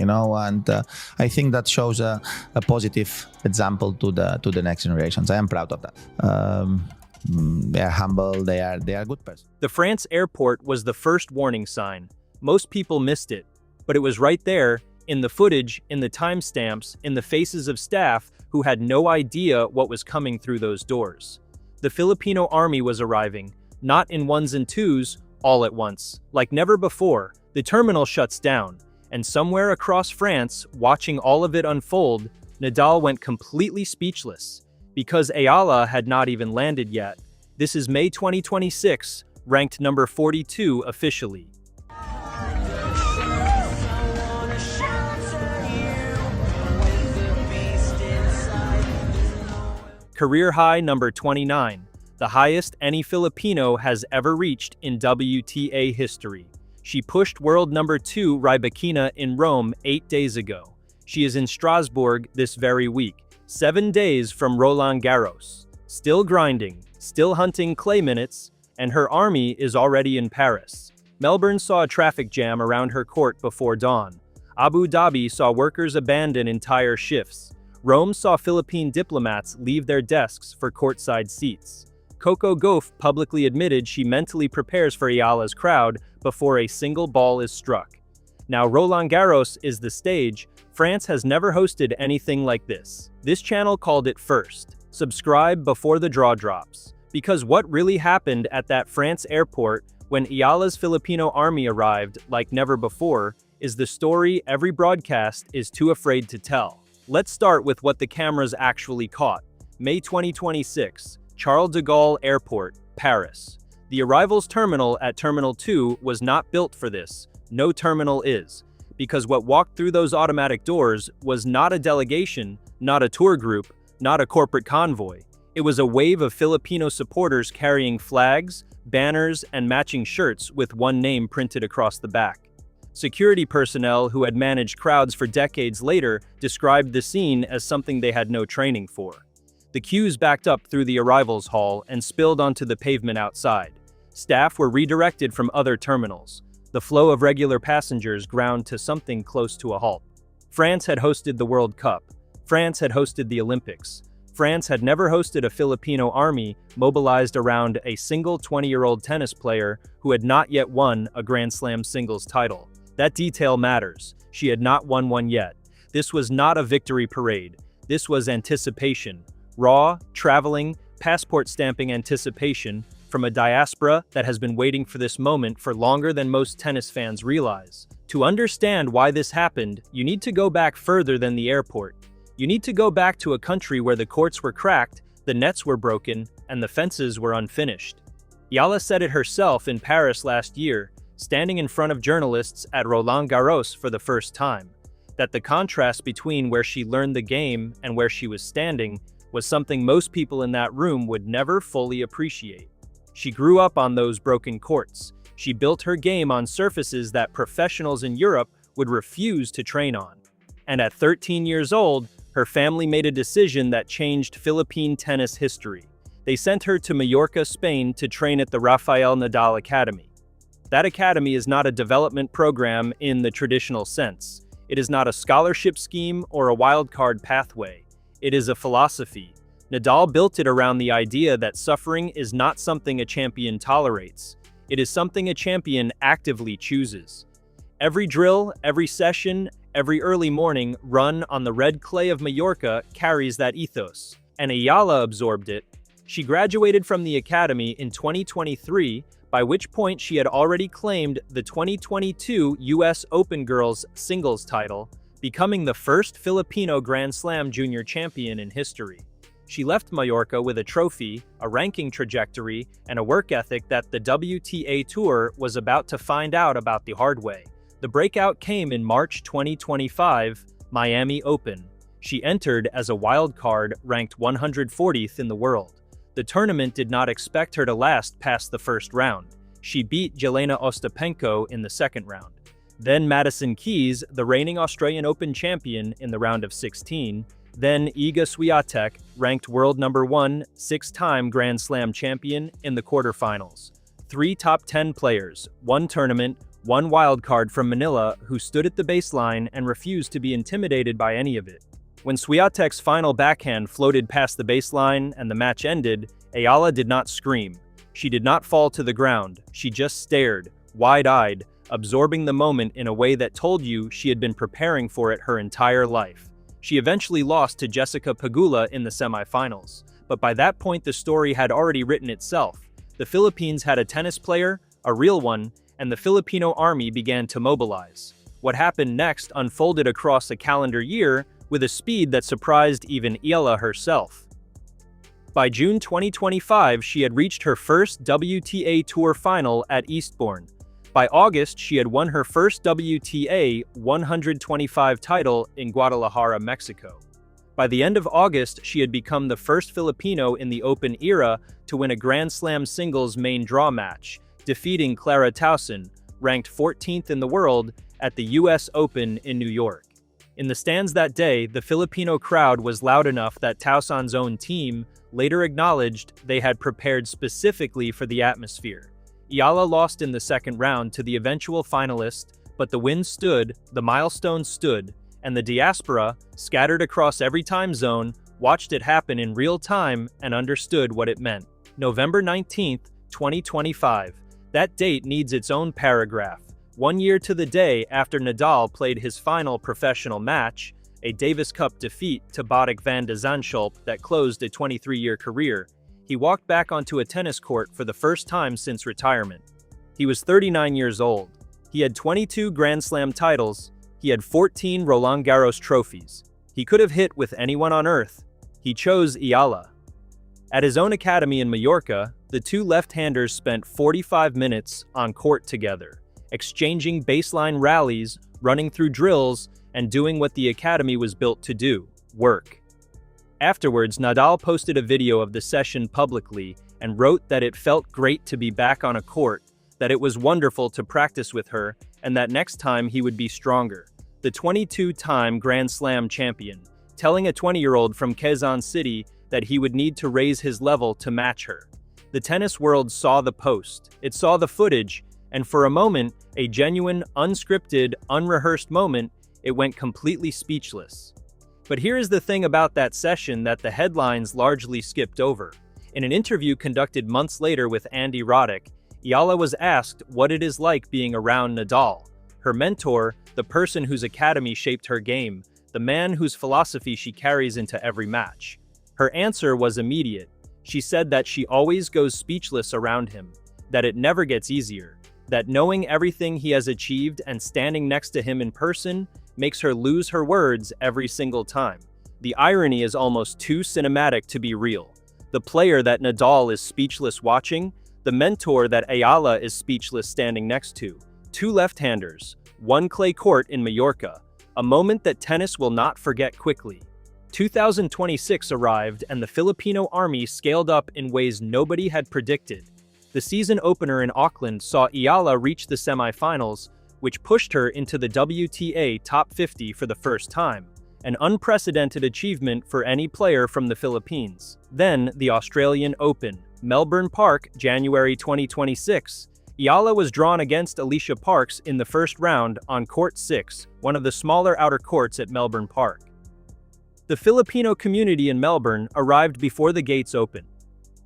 and I think that shows a positive example to the next generations. I am proud of that. They are humble. They are good persons. The France airport was the first warning sign. Most people missed it, but it was right there, in the footage, in the timestamps, in the faces of staff who had no idea what was coming through those doors. The Filipino army was arriving, not in ones and twos, all at once. Like never before, the terminal shuts down, and somewhere across France, watching all of it unfold, Nadal went completely speechless, because Eala had not even landed yet. This is May 2026, ranked number 42 officially. Career high number 29, the highest any Filipino has ever reached in WTA history. She pushed world number 2 Rybakina in Rome 8 days ago. She is in Strasbourg this very week, 7 days from Roland Garos. Still grinding, still hunting clay minutes, and her army is already in Paris. Melbourne saw a traffic jam around her court before dawn. Abu Dhabi saw workers abandon entire shifts. Rome saw Philippine diplomats leave their desks for courtside seats. Coco Gauff publicly admitted she mentally prepares for Eala's crowd before a single ball is struck. Now Roland Garros is the stage. France has never hosted anything like this. This channel called it first. Subscribe before the draw drops. Because what really happened at that France airport when Eala's Filipino army arrived like never before is the story every broadcast is too afraid to tell. Let's start with what the cameras actually caught. May 2026, Charles de Gaulle Airport, Paris. The arrivals terminal at Terminal 2 was not built for this. No terminal is. Because what walked through those automatic doors was not a delegation, not a tour group, not a corporate convoy. It was a wave of Filipino supporters carrying flags, banners, and matching shirts with one name printed across the back. Security personnel who had managed crowds for decades later described the scene as something they had no training for. The queues backed up through the arrivals hall and spilled onto the pavement outside. Staff were redirected from other terminals. The flow of regular passengers ground to something close to a halt. France had hosted the World Cup. France had hosted the Olympics. France had never hosted a Filipino army mobilized around a single 20-year-old tennis player who had not yet won a Grand Slam singles title. That detail matters. She had not won one yet. This was not a victory parade. This was anticipation. Raw, traveling, passport stamping anticipation from a diaspora that has been waiting for this moment for longer than most tennis fans realize. To understand why this happened, you need to go back further than the airport. You need to go back to a country where the courts were cracked, the nets were broken, and the fences were unfinished. Eala said it herself in Paris last year, standing in front of journalists at Roland Garros for the first time, that the contrast between where she learned the game and where she was standing was something most people in that room would never fully appreciate. She grew up on those broken courts. She built her game on surfaces that professionals in Europe would refuse to train on. And at 13 years old, her family made a decision that changed Philippine tennis history. They sent her to Mallorca, Spain to train at the Rafael Nadal Academy. That academy is not a development program in the traditional sense. It is not a scholarship scheme or a wildcard pathway. It is a philosophy. Nadal built it around the idea that suffering is not something a champion tolerates. It is something a champion actively chooses. Every drill, every session, every early morning run on the red clay of Mallorca carries that ethos, and Eala absorbed it. She graduated from the academy in 2023, by which point she had already claimed the 2022 US Open Girls Singles title, becoming the first Filipino Grand Slam junior champion in history. She left Mallorca with a trophy, a ranking trajectory, and a work ethic that the WTA Tour was about to find out about the hard way. The breakout came in March 2025, Miami Open. She entered as a wild card, ranked 140th in the world. The tournament did not expect her to last past the first round. She beat Jelena Ostapenko in the second round. Then Madison Keys, the reigning Australian Open champion, in the round of 16. Then Iga Swiatek, ranked world number 1, 6-time Grand Slam champion, in the quarterfinals. 3 top 10 players, 1 tournament, one wildcard from Manila who stood at the baseline and refused to be intimidated by any of it. When Swiatek's final backhand floated past the baseline and the match ended, Eala did not scream. She did not fall to the ground. She just stared, wide-eyed, absorbing the moment in a way that told you she had been preparing for it her entire life. She eventually lost to Jessica Pegula in the semifinals, but by that point the story had already written itself. The Philippines had a tennis player, a real one, and the Filipino army began to mobilize. What happened next unfolded across a calendar year with a speed that surprised even Eala herself. By June 2025, she had reached her first WTA Tour final at Eastbourne. By August, she had won her first WTA 125 title in Guadalajara, Mexico. By the end of August, she had become the first Filipino in the Open era to win a Grand Slam singles main draw match, defeating Clara Tauson, ranked 14th in the world, at the US Open in New York. In the stands that day, the Filipino crowd was loud enough that Tauson's own team later acknowledged they had prepared specifically for the atmosphere. Eala lost in the second round to the eventual finalist, but the win stood, the milestone stood, and the diaspora, scattered across every time zone, watched it happen in real time and understood what it meant. November 19, 2025. That date needs its own paragraph. 1 year to the day after Nadal played his final professional match, a Davis Cup defeat to Botic van de Zandschulp that closed a 23-year career, he walked back onto a tennis court for the first time since retirement. He was 39 years old. He had 22 Grand Slam titles. He had 14 Roland Garos trophies. He could have hit with anyone on earth. He chose Eala. At his own academy in Mallorca, the two left-handers spent 45 minutes on court together, exchanging baseline rallies, running through drills, and doing what the academy was built to do, work. Afterwards, Nadal posted a video of the session publicly and wrote that it felt great to be back on a court, that it was wonderful to practice with her, and that next time he would be stronger. The 22-time Grand Slam champion, telling a 20-year-old from Quezon City that he would need to raise his level to match her. The tennis world saw the post, it saw the footage, and for a moment, a genuine, unscripted, unrehearsed moment, it went completely speechless. But here is the thing about that session that the headlines largely skipped over. In an interview conducted months later with Andy Roddick, Eala was asked what it is like being around Nadal, her mentor, the person whose academy shaped her game, the man whose philosophy she carries into every match. Her answer was immediate. She said that she always goes speechless around him, that it never gets easier, that knowing everything he has achieved and standing next to him in person makes her lose her words every single time. The irony is almost too cinematic to be real. The player that Nadal is speechless watching, the mentor that Eala is speechless standing next to. Two left-handers, one clay court in Mallorca, a moment that tennis will not forget quickly. 2026 arrived and the Filipino army scaled up in ways nobody had predicted. The season opener in Auckland saw Eala reach the semifinals, which pushed her into the WTA Top 50 for the first time, an unprecedented achievement for any player from the Philippines. Then, the Australian Open, Melbourne Park, January 2026. Eala was drawn against Alicia Parks in the first round on Court 6, one of the smaller outer courts at Melbourne Park. The Filipino community in Melbourne arrived before the gates opened.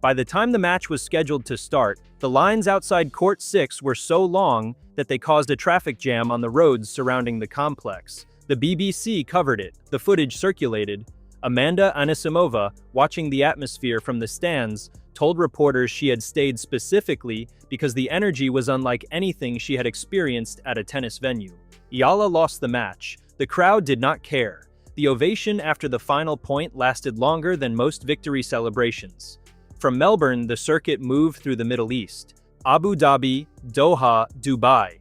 By the time the match was scheduled to start, the lines outside Court 6 were so long that they caused a traffic jam on the roads surrounding the complex. The BBC covered it, the footage circulated. Amanda Anisimova, watching the atmosphere from the stands, told reporters she had stayed specifically because the energy was unlike anything she had experienced at a tennis venue. Eala lost the match. The crowd did not care. The ovation after the final point lasted longer than most victory celebrations. From Melbourne, the circuit moved through the Middle East. Abu Dhabi, Doha, Dubai.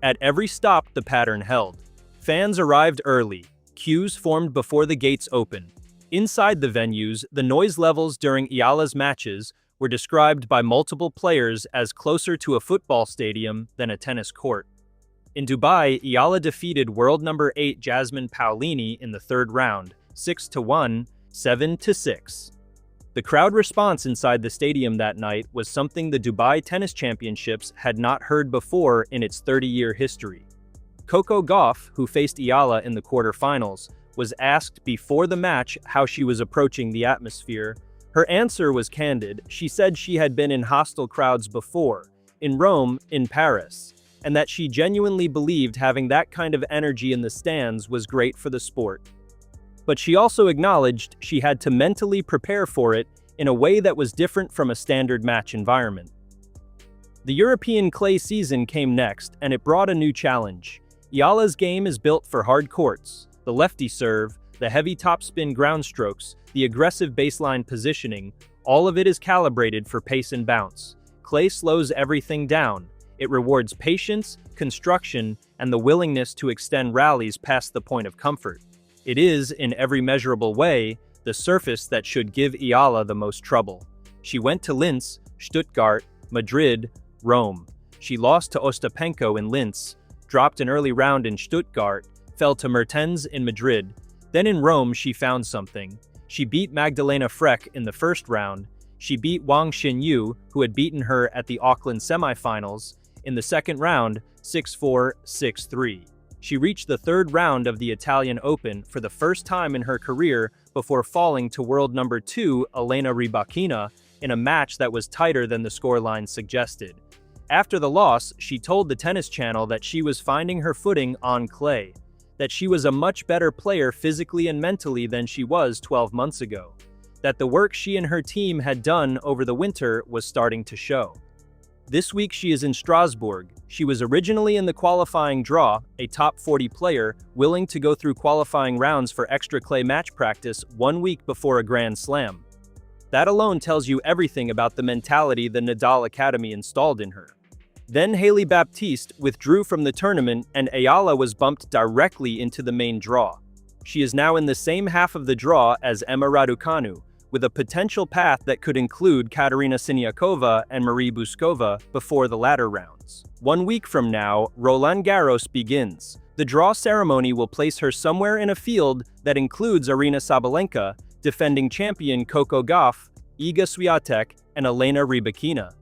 At every stop, the pattern held. Fans arrived early. Queues formed before the gates opened. Inside the venues, the noise levels during Eala's matches were described by multiple players as closer to a football stadium than a tennis court. In Dubai, Eala defeated world number 8 Jasmine Paolini in the third round, 6-1, 7-6. The crowd response inside the stadium that night was something the Dubai Tennis Championships had not heard before in its 30-year history. Coco Gauff, who faced Eala in the quarterfinals, was asked before the match how she was approaching the atmosphere. Her answer was candid. She said she had been in hostile crowds before, in Rome, in Paris, and that she genuinely believed having that kind of energy in the stands was great for the sport. But she also acknowledged she had to mentally prepare for it in a way that was different from a standard match environment. The European clay season came next, and it brought a new challenge. Eala's game is built for hard courts. The lefty serve, the heavy topspin ground strokes, the aggressive baseline positioning, all of it is calibrated for pace and bounce. Clay slows everything down. It rewards patience, construction, and the willingness to extend rallies past the point of comfort. It is, in every measurable way, the surface that should give Eala the most trouble. She went to Linz, Stuttgart, Madrid, Rome. She lost to Ostapenko in Linz, dropped an early round in Stuttgart, fell to Mertens in Madrid. Then in Rome she found something. She beat Magdalena Frech in the first round. She beat Wang Xinyu, who had beaten her at the Auckland semifinals, in the second round, 6-4, 6-3. She reached the third round of the Italian Open for the first time in her career before falling to world number 2 Elena Rybakina in a match that was tighter than the scoreline suggested. After the loss, she told the Tennis Channel that she was finding her footing on clay, that she was a much better player physically and mentally than she was 12 months ago, that the work she and her team had done over the winter was starting to show. This week she is in Strasbourg. She was originally in the qualifying draw, a top 40 player, willing to go through qualifying rounds for extra clay match practice 1 week before a Grand Slam. That alone tells you everything about the mentality the Nadal Academy installed in her. Then Hailey Baptiste withdrew from the tournament and Eala was bumped directly into the main draw. She is now in the same half of the draw as Emma Raducanu, with a potential path that could include Katerina Siniakova and Marie Buskova before the latter rounds. 1 week from now, Roland Garos begins. The draw ceremony will place her somewhere in a field that includes Aryna Sabalenka, defending champion Coco Gauff, Iga Swiatek, and Elena Rybakina.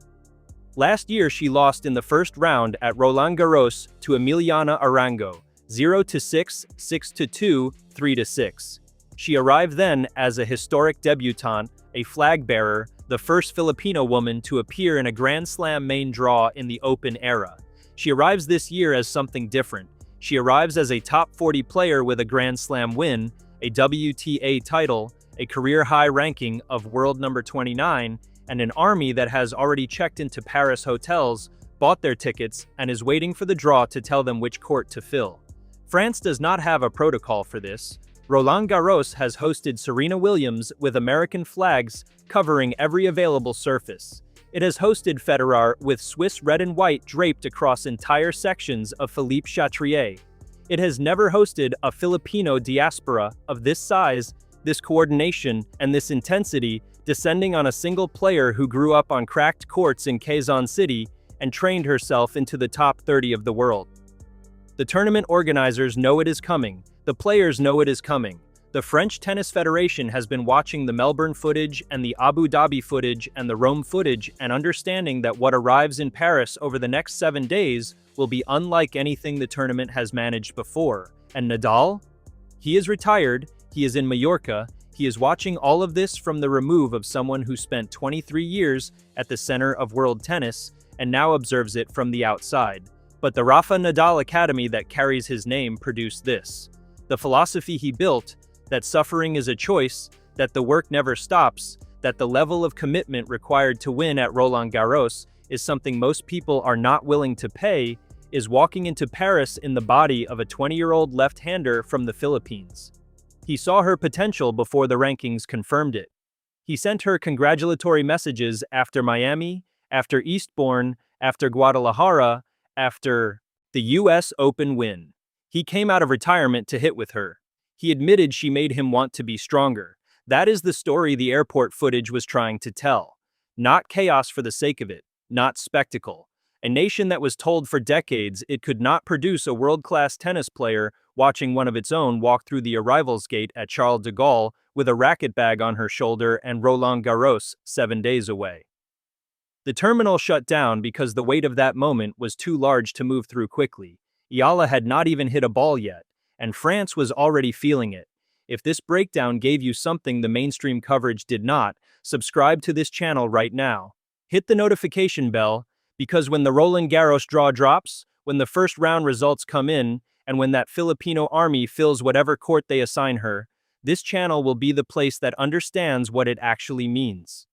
Last year she lost in the first round at Roland Garros to Emiliana Arango, 0-6, 6-2, 3-6. She arrived then as a historic debutante, a flag bearer, the first Filipino woman to appear in a Grand Slam main draw in the Open era. She arrives this year as something different. She arrives as a top 40 player with a Grand Slam win, a WTA title, a career-high ranking of world number 29, and an army that has already checked into Paris hotels, bought their tickets, and is waiting for the draw to tell them which court to fill. France does not have a protocol for this. Roland Garros has hosted Serena Williams with American flags covering every available surface. It has hosted Federer with Swiss red and white draped across entire sections of Philippe Chatrier. It has never hosted a Filipino diaspora of this size, this coordination, and this intensity, descending on a single player who grew up on cracked courts in Quezon City and trained herself into the top 30 of the world. The tournament organizers know it is coming. The players know it is coming. The French Tennis Federation has been watching the Melbourne footage and the Abu Dhabi footage and the Rome footage and understanding that what arrives in Paris over the next 7 days will be unlike anything the tournament has managed before. And Nadal? He is retired, he is in Mallorca, he is watching all of this from the remove of someone who spent 23 years at the center of world tennis and now observes it from the outside. But the Rafa Nadal Academy that carries his name produced this. The philosophy he built, that suffering is a choice, that the work never stops, that the level of commitment required to win at Roland Garros is something most people are not willing to pay, is walking into Paris in the body of a 20-year-old left-hander from the Philippines. He saw her potential before the rankings confirmed it. He sent her congratulatory messages after Miami, after Eastbourne, after Guadalajara, after the US Open win. He came out of retirement to hit with her. He admitted she made him want to be stronger. That is the story the airport footage was trying to tell. Not chaos for the sake of it, not spectacle. A nation that was told for decades it could not produce a world-class tennis player watching one of its own walk through the arrivals gate at Charles de Gaulle with a racket bag on her shoulder and Roland Garros 7 days away. The terminal shut down because the weight of that moment was too large to move through quickly. Eala had not even hit a ball yet, and France was already feeling it. If this breakdown gave you something the mainstream coverage did not, subscribe to this channel right now. Hit the notification bell, because when the Roland Garros draw drops, when the first round results come in, and when that Filipino army fills whatever court they assign her, this channel will be the place that understands what it actually means.